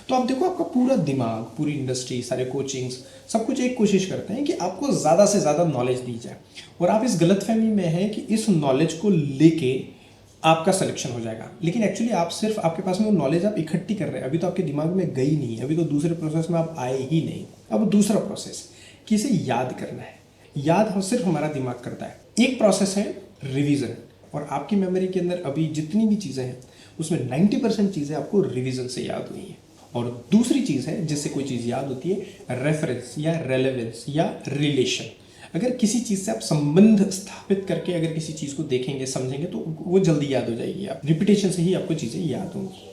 तो आप देखो आपका पूरा दिमाग, पूरी इंडस्ट्री, सारे कोचिंग्स, सब कुछ एक कोशिश करते हैं कि आपको ज़्यादा से ज़्यादा नॉलेज दी जाए, और आप इस गलतफहमी में हैं कि इस नॉलेज को लेके आपका सिलेक्शन हो जाएगा। लेकिन एक्चुअली आप सिर्फ, आपके पास में वो नॉलेज आप इकट्ठी कर रहे हैं, अभी तो आपके दिमाग में गई नहीं है, अभी तो दूसरे प्रोसेस में आप आए ही नहीं। अब दूसरा प्रोसेस कि इसे याद करना है। याद हम सिर्फ हमारा दिमाग करता है। एक प्रोसेस है रिवीजन, और आपकी मेमोरी के अंदर अभी जितनी भी चीज़ें हैं उसमें 90% चीज़ें आपको रिवीजन से याद हुई हैं। और दूसरी चीज़ है जिससे कोई चीज़ याद होती है, रेफरेंस या रेलेवेंस या रिलेशन। अगर किसी चीज़ से आप संबंध स्थापित करके अगर किसी चीज़ को देखेंगे, समझेंगे, तो वो जल्दी याद हो जाएगी। आप रिपीटेशन से ही आपको चीज़ें याद होंगी।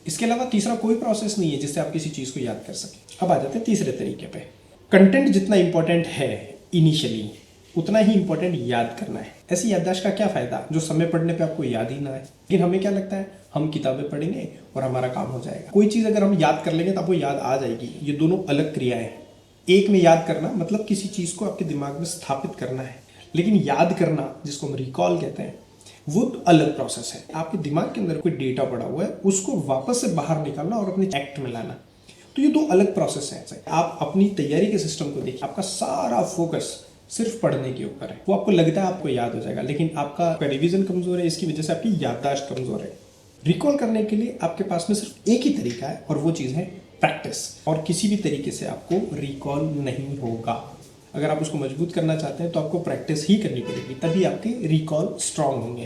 इसके अलावा तीसरा कोई प्रोसेस नहीं है जिससे आप किसी चीज़ को याद कर सकें। अब आ जाते हैं तीसरे तरीके पे। कंटेंट जितना इंपॉर्टेंट है इनिशियली, उतना ही इंपॉर्टेंट याद करना है। ऐसी याददाश्त का क्या फ़ायदा जो समय पढ़ने पे आपको याद ही ना आए। लेकिन हमें क्या लगता है, हम किताबें पढ़ेंगे और हमारा काम हो जाएगा। कोई चीज़ अगर हम याद कर लेंगे तो आपको याद आ जाएगी। ये दोनों अलग क्रियाएं हैं। एक में याद करना मतलब किसी चीज़ को आपके दिमाग में स्थापित करना है, लेकिन याद करना, जिसको हम रिकॉल कहते हैं, वो तो अलग प्रोसेस है। आपके दिमाग के अंदर कोई डेटा पड़ा हुआ है, उसको वापस से बाहर निकालना और अपने एक्ट में लाना, तो ये दो अलग प्रोसेस है। आप अपनी तैयारी के सिस्टम को देखिए, आपका सारा फोकस सिर्फ पढ़ने के ऊपर है। वो आपको लगता है आपको याद हो जाएगा, लेकिन आपका रिवीजन कमजोर है, इसकी वजह से आपकी याददाश्त कमजोर है। रिकॉल करने के लिए आपके पास में सिर्फ एक ही तरीका है, और वो चीज़ है प्रैक्टिस। और किसी भी तरीके से आपको रिकॉल नहीं होगा। अगर आप उसको मजबूत करना चाहते हैं तो आपको प्रैक्टिस ही करनी पड़ेगी, तभी आपके रिकॉल स्ट्रांग होंगे।